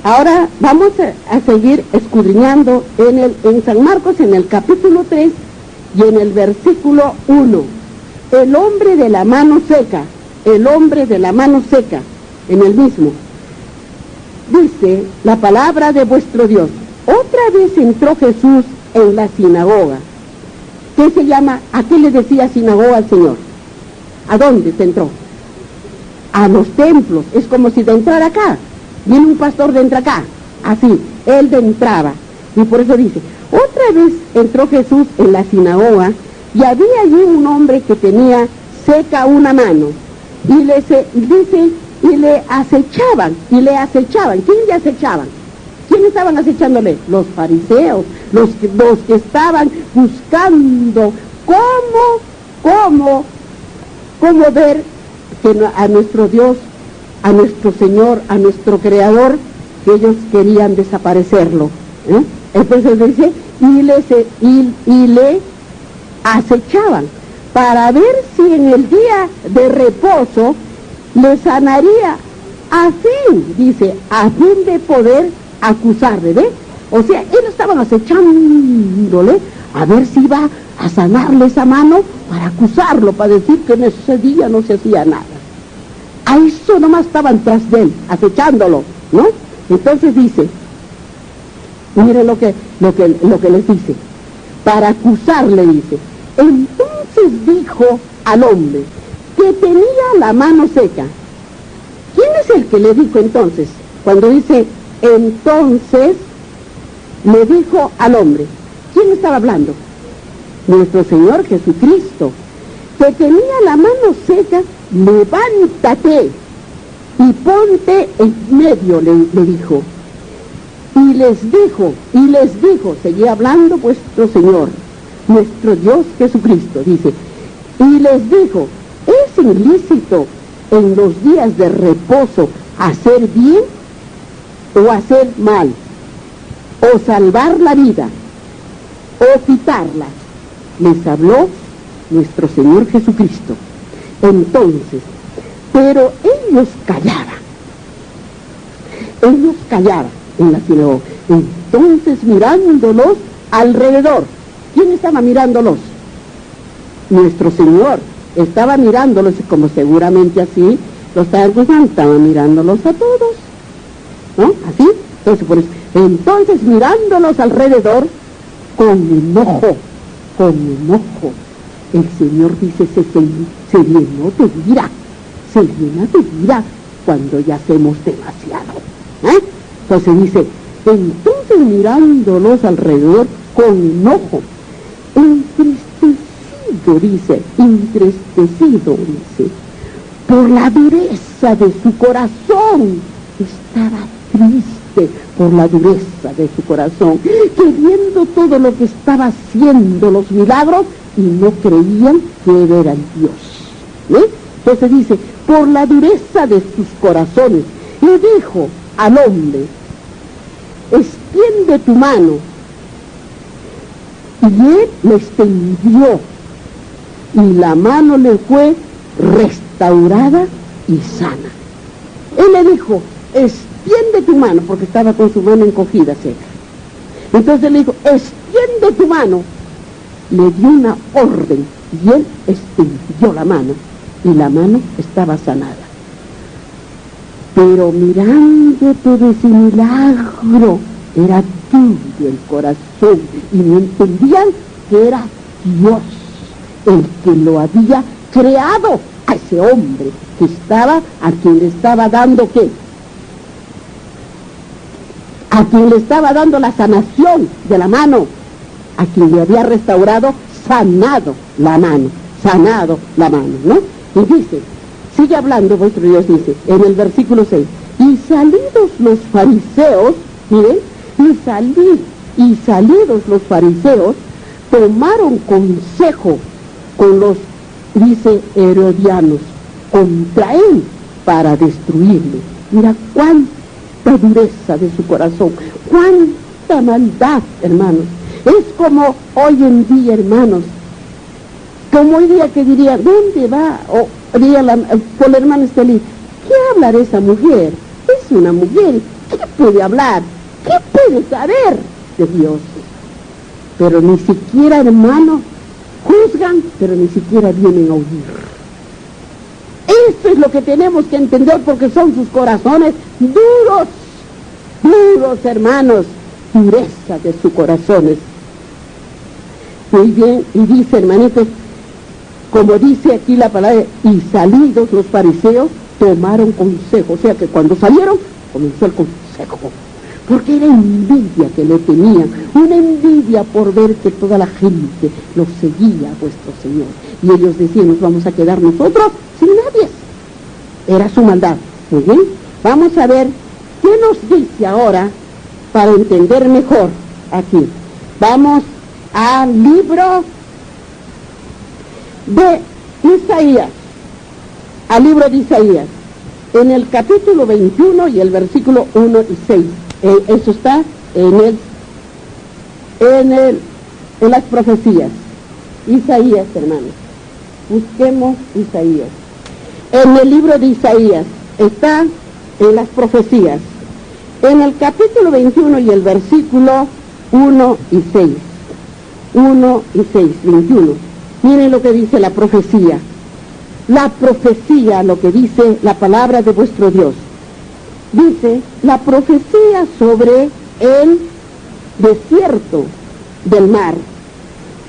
Ahora vamos a seguir escudriñando en San Marcos, en el capítulo 3 y en el versículo 1. El hombre de la mano seca, el hombre de la mano seca, en el mismo. Dice la palabra de vuestro Dios. Otra vez entró Jesús en la sinagoga. ¿Qué se llama? ¿A qué le decía sinagoga al Señor? ¿A dónde se entró? A los templos. Es como si de entrar acá. Viene un pastor de entra acá. Así, él de entraba. Y por eso dice, otra vez entró Jesús en la sinagoga y había allí un hombre que tenía seca una mano. Y le acechaban. ¿Quién le acechaban? ¿Quién estaban acechándole? Los fariseos, los que estaban buscando cómo ver que a nuestro Dios, a nuestro Señor, a nuestro Creador, que ellos querían desaparecerlo. Entonces dice, y le acechaban para ver si en el día de reposo le sanaría, a fin de poder acusarle, ¿ve? O sea, ellos estaban acechándole a ver si iba a sanarle esa mano para acusarlo, para decir que en ese día no se hacía nada. A eso nomás estaban tras de él, acechándolo, ¿no? Entonces dice, miren lo que les dice, para acusarle dice, entonces dijo al hombre que tenía la mano seca. ¿Quién es el que le dijo entonces? Cuando dice entonces, le dijo al hombre, ¿quién estaba hablando? Nuestro Señor Jesucristo, que tenía la mano seca. Levántate y ponte en medio, le dijo. Y les dijo, seguía hablando vuestro Señor, nuestro Dios Jesucristo, dice, y les dijo, ¿es ilícito en los días de reposo hacer bien o hacer mal, o salvar la vida, o quitarla? Les habló nuestro Señor Jesucristo. Entonces, pero ellos callaban en la sinagoga. Entonces, mirándolos alrededor, ¿quién estaba mirándolos? Nuestro Señor estaba mirándolos, como seguramente así los estaban mirándolos a todos, ¿no? Así, entonces mirándolos alrededor con enojo, el Señor dice, se llena de ira cuando ya hacemos demasiado. Entonces dice, entonces mirándolos alrededor con enojo, entristecido dice, por la dureza de su corazón, estaba triste por la dureza de su corazón, que viendo todo lo que estaba haciendo, los milagros, y no creían que era el Dios. Entonces dice, por la dureza de sus corazones, y dijo al hombre, extiende tu mano. Y él le extendió, y la mano le fue restaurada y sana. Él le dijo, extiende tu mano, porque estaba con su mano encogida seca. Entonces le dijo, extiende tu mano. Le dio una orden y él extendió la mano y la mano estaba sanada. Pero mirando todo ese milagro, era tibio el corazón y no entendían que era Dios el que lo había creado a ese hombre a quien le estaba dando ¿qué? A quien le estaba dando la sanación de la mano, a quien le había restaurado, sanado la mano, ¿no? Y dice, sigue hablando vuestro Dios, dice, en el versículo 6, y salidos los fariseos, miren, y salidos los fariseos, tomaron consejo con los, dice, herodianos, contra él, para destruirle. Mira cuánta dureza de su corazón, cuánta maldad, hermanos. Es como hoy en día, hermanos, como hoy día que diría, ¿dónde va? O diría por la hermana Estelí, ¿qué hablará esa mujer? una mujer? ¿Qué puede hablar? ¿Qué puede saber de Dios? Pero ni siquiera, hermano, juzgan, pero ni siquiera vienen a oír. Esto es lo que tenemos que entender, porque son sus corazones duros, duros, hermanos, dureza de sus corazones. Muy bien, y dice, hermanitos, como dice aquí la palabra, y salidos los fariseos tomaron consejo. O sea que cuando salieron, comenzó el consejo, porque era envidia que le tenían, una envidia por ver que toda la gente los seguía a vuestro Señor. Y ellos decían, nos vamos a quedar nosotros sin nadie. Era su maldad. Muy bien, vamos a ver qué nos dice ahora para entender mejor aquí. Vamos al libro de Isaías, al libro de Isaías, en el capítulo 21 y el versículo 1 y 6. Eso está en las profecías. Isaías, hermanos. Busquemos Isaías. En el libro de Isaías está en las profecías. En el capítulo 21 y el versículo 1 y 6. 1 y 6, 21. Miren lo que dice la profecía. La profecía, lo que dice la palabra de vuestro Dios. Dice, la profecía sobre el desierto del mar,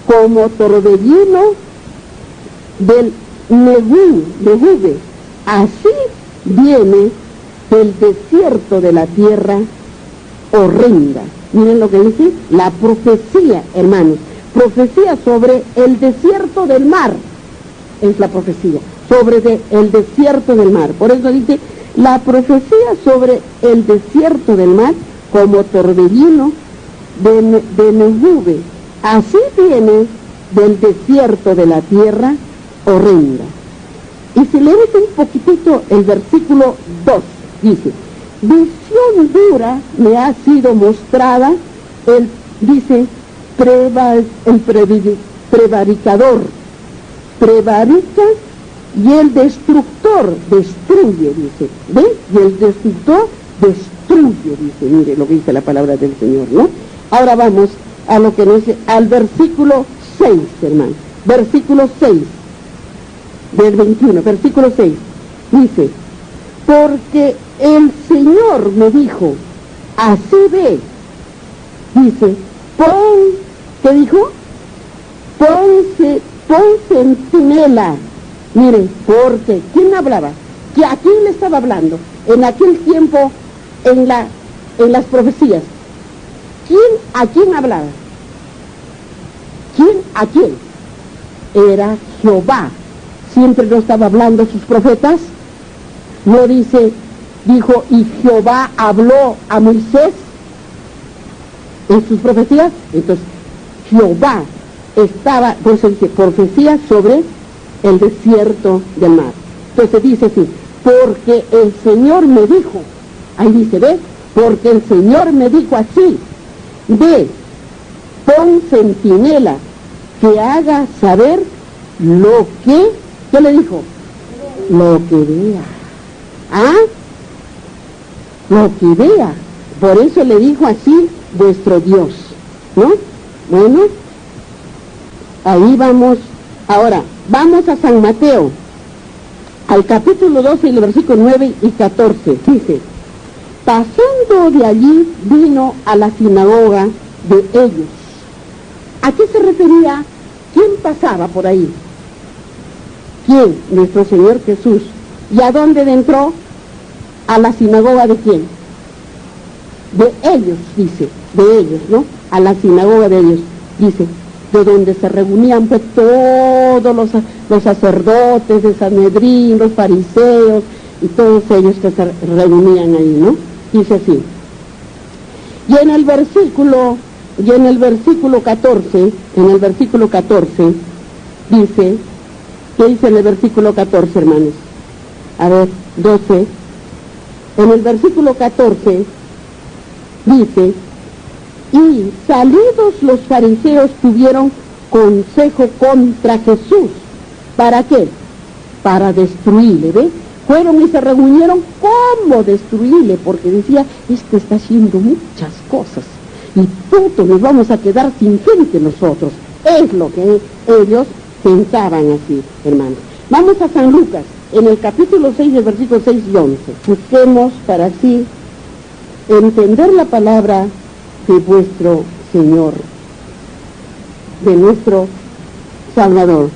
como torbellino del Nehuve, así viene del desierto de la tierra horrenda. Miren lo que dice, la profecía, hermanos, profecía sobre el desierto del mar, es la profecía, sobre el desierto del mar. Por eso dice, la profecía sobre el desierto del mar, como torbellino de Nehuve, así viene del desierto de la tierra horrenda. Y si leemos un poquitito el versículo 2, dice, visión dura me ha sido mostrada, dice, prevaricador, prevarica, y el destructor destruye, dice, ¿ven? Y el destructor destruye, dice, mire lo que dice la palabra del Señor, ¿no? Ahora vamos a lo que nos dice, al versículo 6, hermano, versículo 6 del 21, versículo 6, dice, porque el Señor me dijo, así ve, dice, ¿qué dijo? Pon centinela. Miren, porque, ¿quién hablaba? ¿A quién le estaba hablando? En aquel tiempo, en las profecías. ¿A quién hablaba? ¿Quién a quién? Era Jehová. Siempre no estaba hablando sus profetas. No dice, dijo, y Jehová habló a Moisés en sus profecías. Entonces, Jehová estaba, por eso dice, profecía sobre el desierto del mar. Entonces dice así, porque el Señor me dijo, ahí dice, ¿ves? Porque el Señor me dijo así, ve, pon centinela, que haga saber lo que, ¿qué le dijo? Lo que vea. ¿Ah? Lo que vea. Por eso le dijo así vuestro Dios, ¿no? Bueno, ahí vamos. Ahora, vamos a San Mateo, al capítulo 12, el versículo 9 y 14. Dice, pasando de allí, vino a la sinagoga de ellos. ¿A qué se refería? ¿Quién pasaba por ahí? ¿Quién? Nuestro Señor Jesús. ¿Y a dónde entró? ¿A la sinagoga de quién? De ellos, dice, de ellos, ¿no? A la sinagoga de ellos, dice, de donde se reunían pues todos los sacerdotes de Sanedrín, los fariseos y todos ellos que se reunían ahí, ¿no? Dice así. Y en el versículo 14, dice, ¿qué dice en el versículo 14, hermanos? A ver, 12. En el versículo 14 dice, y salidos los fariseos tuvieron consejo contra Jesús. ¿Para qué? Para destruirle, ¿ve? fueron y se reunieron cómo destruirle, porque decía, este está haciendo muchas cosas y pronto nos vamos a quedar sin gente nosotros. Es lo que ellos pensaban así, hermanos. Vamos a San Lucas, en el capítulo 6, el versículo 6 y 11. Busquemos para así entender la palabra de vuestro Señor, de nuestro Salvador.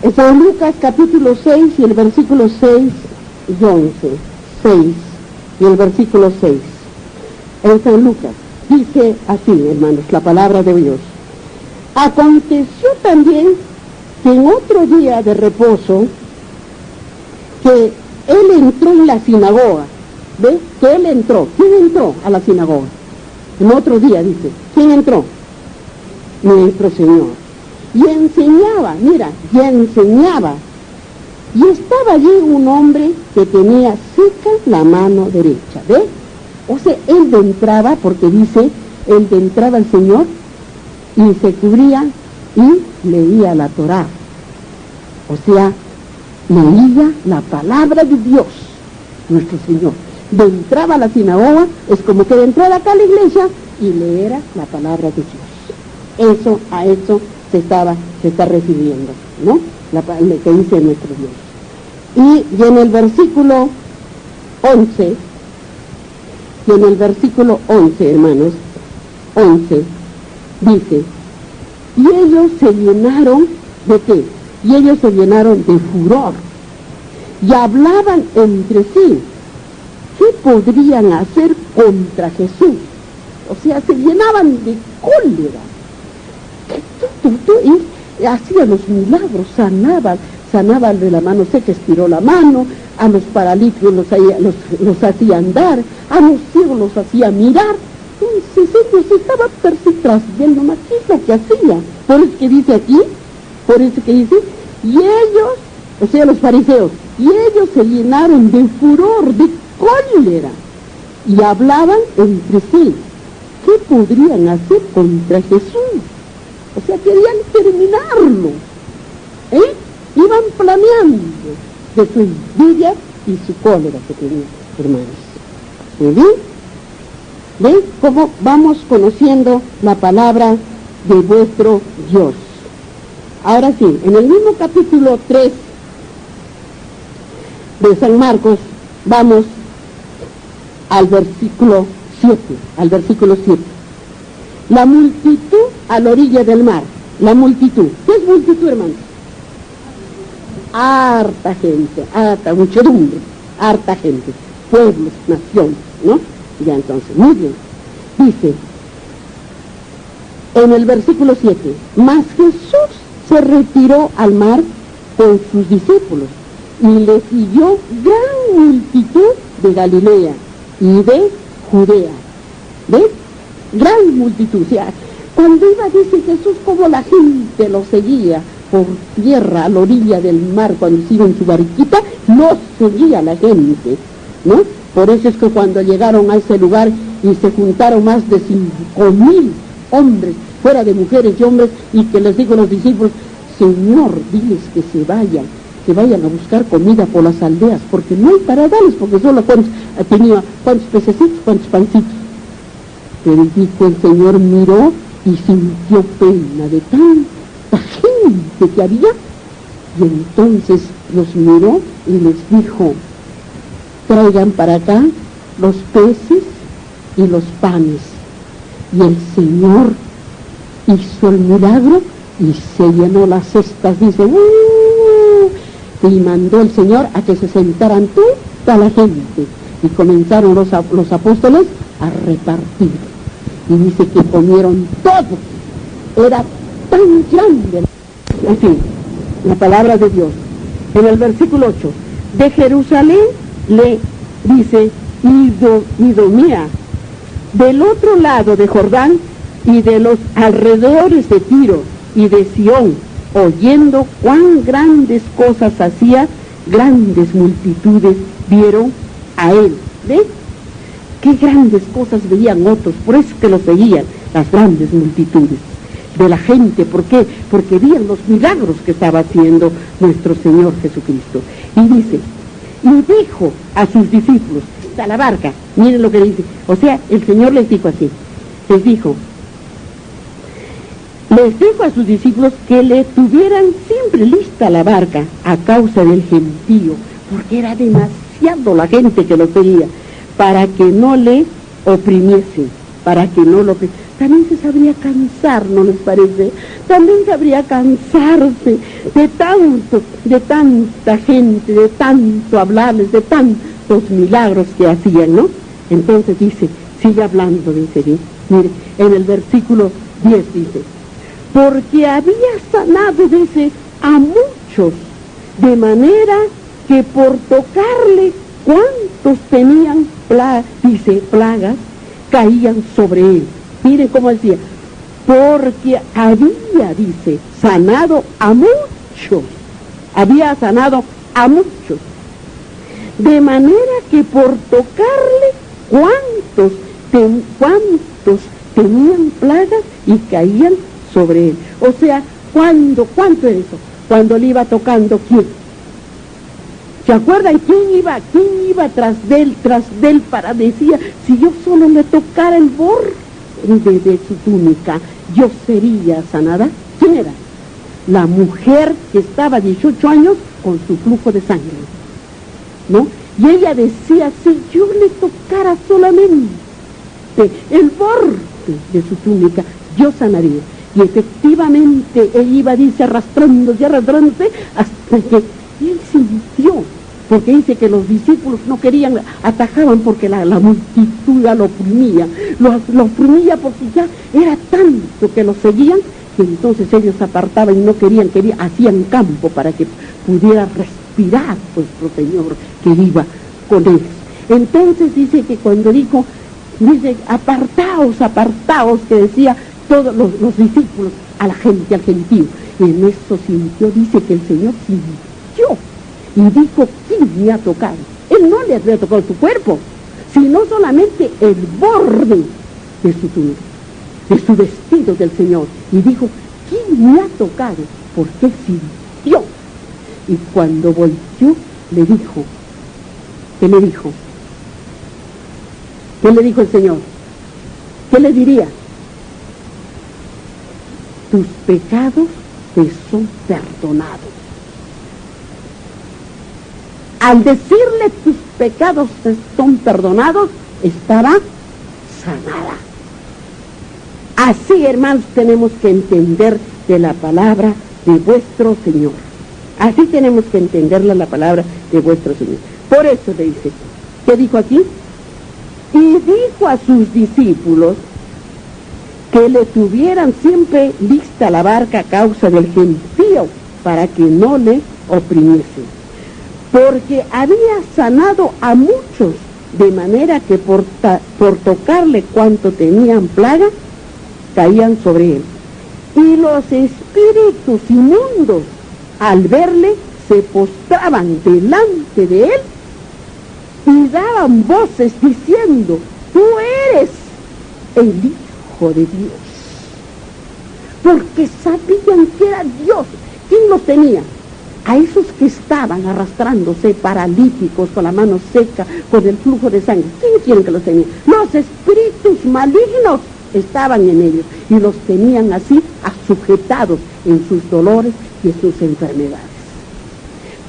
En San Lucas capítulo 6 y el versículo 6 y 11. 6 y el versículo 6. En San Lucas dice así, hermanos, la palabra de Dios. Aconteció también que en otro día de reposo, que él entró en la sinagoga. ¿Ve? Que él entró. ¿Quién entró a la sinagoga? En otro día dice, ¿quién entró? Nuestro Señor. Y enseñaba, mira, y enseñaba. Y estaba allí un hombre que tenía seca la mano derecha, ¿ve? O sea, él entraba, porque dice, él entraba al Señor y se cubría y leía la Torá. O sea, leía la palabra de Dios, nuestro Señor. De entraba a la sinagoga, es como que de entrar acá a la iglesia y leera la palabra de Dios. Eso, a eso se está refiriendo, ¿no? Lo que dice nuestro Dios. Y en el versículo 11, hermanos, 11, dice, y ellos se llenaron ¿de qué? Y ellos se llenaron de furor y hablaban entre sí, ¿qué podrían hacer contra Jesús? O sea, se llenaban de cólera. Y hacía los milagros, sanaba de la mano seca, estiró la mano, a los paralíticos los hacía andar, a los ciegos los hacía mirar. Entonces ellos estaban viendo más qué es lo que hacía. Por eso que dice aquí, y ellos, o sea los fariseos, y ellos se llenaron de furor, de cólera, y hablaban entre sí, ¿qué podrían hacer contra Jesús? O sea, querían terminarlo, iban planeando de su envidia y su cólera que tenían, hermanos. ¿Muy bien? ¿Ven cómo vamos conociendo la palabra de vuestro Dios? Ahora sí, en el mismo capítulo 3 de San Marcos, vamos al versículo 7, La multitud a la orilla del mar. La multitud. ¿Qué es multitud, hermanos? Harta gente, harta muchedumbre, harta gente, pueblos, naciones, ¿no? Ya entonces, muy bien. Dice, en el versículo 7, mas Jesús se retiró al mar con sus discípulos y le siguió gran multitud de Galilea y de Judea. ¿Ves? Gran multitud. O sea, cuando iba, dice Jesús, como la gente lo seguía por tierra a la orilla del mar, cuando se iba en su barquita, lo seguía la gente, ¿no? Por eso es que cuando llegaron a ese lugar y se juntaron más de 5,000 hombres, fuera de mujeres y hombres, y que les dijo a los discípulos, Señor, diles que se vayan a buscar comida por las aldeas, porque no hay para darles, porque solo tenía cuántos pececitos, cuántos pancitos. Pero dijo el Señor, miró y sintió pena de tanta gente que había, y entonces los miró y les dijo, traigan para acá los peces y los panes. Y el Señor hizo el milagro y se llenó las cestas, dice, y mandó el Señor a que se sentaran toda la gente, y comenzaron los apóstoles a repartir, y dice que comieron todo, era tan grande. En fin, la palabra de Dios. En el versículo 8, de Jerusalén le dice, Idomía, del otro lado de Jordán y de los alrededores de Tiro y de Sión, oyendo cuán grandes cosas hacía, grandes multitudes vieron a él. ¿Ves? Qué grandes cosas veían otros, por eso que los veían las grandes multitudes de la gente. ¿Por qué? Porque veían los milagros que estaba haciendo nuestro Señor Jesucristo. Y dice, y dijo a sus discípulos, está la barca, miren lo que dice, o sea, el Señor les dijo así, les dijo a sus discípulos que le tuvieran siempre lista la barca a causa del gentío, porque era demasiado la gente que lo pedía, para que no le oprimiesen, para que no lo oprimiesen. También se sabría cansar, ¿no les parece? También sabría cansarse de tanta gente, de tanto hablarles, de tantos milagros que hacían, ¿no? Entonces dice, sigue hablando, dice, mire, en el versículo 10 dice, porque había sanado, dice, a muchos, de manera que por tocarle, cuantos tenían, plagas, caían sobre él. Miren cómo decía, porque había, dice, sanado a muchos, había sanado a muchos, de manera que por tocarle, cuantos tenían plagas y caían sobre él. O sea, ¿cuánto es eso? Cuando le iba tocando, ¿quién? ¿Se acuerdan quién iba tras de él para decía, si yo solo le tocara el borde de su túnica, yo sería sanada? ¿Quién era? La mujer que estaba 18 años con su flujo de sangre, ¿no? Y ella decía, si yo le tocara solamente el borde de su túnica, yo sanaría. Y efectivamente él iba, dice, arrastrándose hasta que él sintió, porque dice que los discípulos no querían, atajaban porque la multitud ya lo oprimía porque ya era tanto que lo seguían, que entonces ellos se apartaban y no querían, hacían campo para que pudiera respirar vuestro Señor que iba con ellos. Entonces dice que cuando dice, apartaos, que decía todos los discípulos a la gente, al gentío, y en eso sintió, dice que el Señor sintió y dijo, ¿quién me ha tocado? Él no le había tocado su cuerpo, sino solamente el borde de su túnica, de su vestido del Señor, y dijo, ¿quién me ha tocado? Porque él sintió. Y cuando volvió, le dijo, ¿qué le dijo? ¿Qué le dijo el Señor? ¿Qué le diría? Tus pecados te son perdonados. Al decirle tus pecados te son perdonados, estaba sanada. Así, hermanos, tenemos que entender de la palabra de vuestro Señor. Así tenemos que entenderla, la palabra de vuestro Señor. Por eso le dice, ¿qué dijo aquí? Y dijo a sus discípulos que le tuvieran siempre lista la barca a causa del gentío, para que no le oprimiesen. Porque había sanado a muchos, de manera que por tocarle cuanto tenían plaga, caían sobre él. Y los espíritus inmundos, al verle, se postraban delante de él y daban voces diciendo, tú eres el Hijo de Dios. Porque sabían que era Dios. ¿Quién los tenía? A esos que estaban arrastrándose paralíticos, con la mano seca, con el flujo de sangre. ¿Quién que los tenía? Los espíritus malignos estaban en ellos y los tenían así sujetados en sus dolores y en sus enfermedades.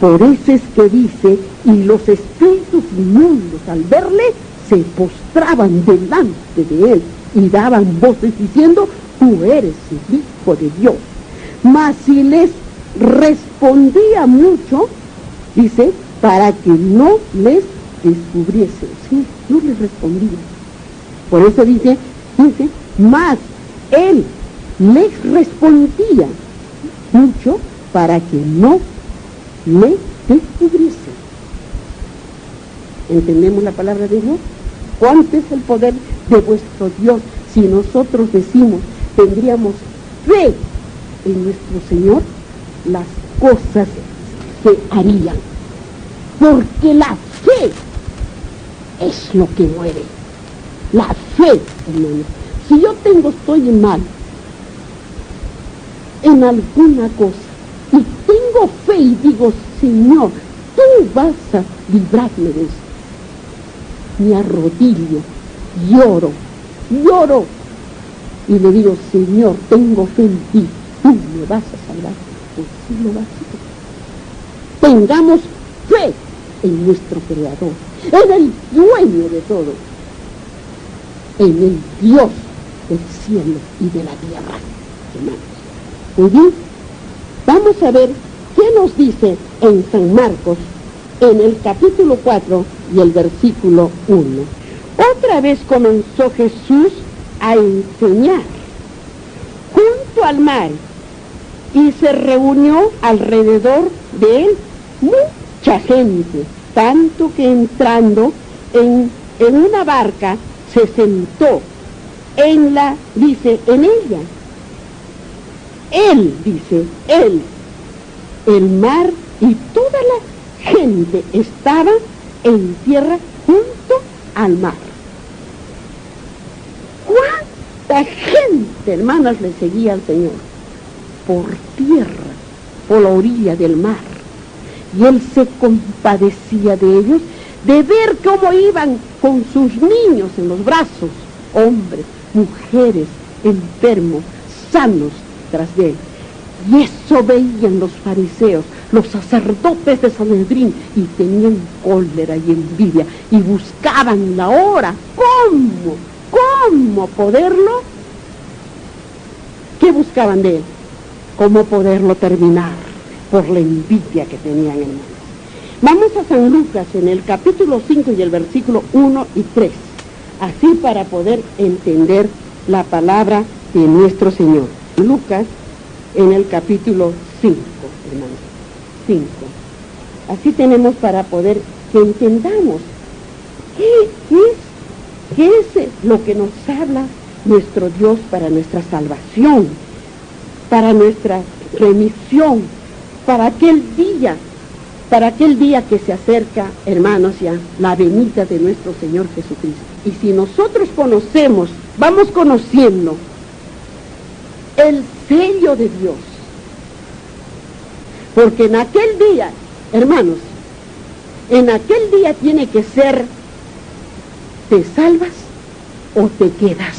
Por eso es que dice, y los espíritus inmundos al verle se postraban delante de él y daban voces diciendo, tú eres el Hijo de Dios. Mas si les respondía mucho, dice, para que no les descubriese. Sí, no les respondía. Por eso dice, mas él les respondía mucho para que no le descubriese. ¿Entendemos la palabra de Dios? ¿Cuánto es el poder de vuestro Dios? Si nosotros decimos, tendríamos fe en nuestro Señor, las cosas se harían. Porque la fe es lo que mueve. La fe, hermanos. Si yo estoy mal en alguna cosa y tengo fe y digo, Señor, tú vas a librarme de esto. Me arrodillo, lloro, y le digo, Señor, tengo fe en ti, tú me vas a salvar. Pues sí lo vas a hacer. Tengamos fe en nuestro Creador, en el dueño de todo, en el Dios del cielo y de la tierra, hermanos. Muy bien, vamos a ver qué nos dice en San Marcos, en el capítulo 4 y el versículo 1. Otra vez comenzó Jesús a enseñar junto al mar, y se reunió alrededor de él mucha gente, tanto que entrando en una barca se sentó en ella. Él, el mar y toda la gente estaba en tierra junto al mar. ¿Cuánta gente, hermanas, le seguía al Señor? Por tierra, por la orilla del mar. Y Él se compadecía de ellos, de ver cómo iban con sus niños en los brazos, hombres, mujeres, enfermos, sanos tras de Él. Y eso veían los fariseos, los sacerdotes de Sanedrín, y tenían cólera y envidia, y buscaban la hora. ¿Cómo poderlo? ¿Qué buscaban de Él? ¿Cómo poderlo terminar? Por la envidia que tenían, hermanos. Vamos a San Lucas en el capítulo 5 y el versículo 1 y 3, así para poder entender la palabra de nuestro Señor. Lucas en el capítulo 5, hermanos, 5. Así tenemos para poder que entendamos qué es lo que nos habla nuestro Dios para nuestra salvación, para nuestra remisión, para aquel día que se acerca, hermanos, ya la venida de nuestro Señor Jesucristo. Y si nosotros conocemos, vamos conociendo el sello de Dios, porque en aquel día, hermanos, en aquel día tiene que ser, ¿te salvas o te quedas?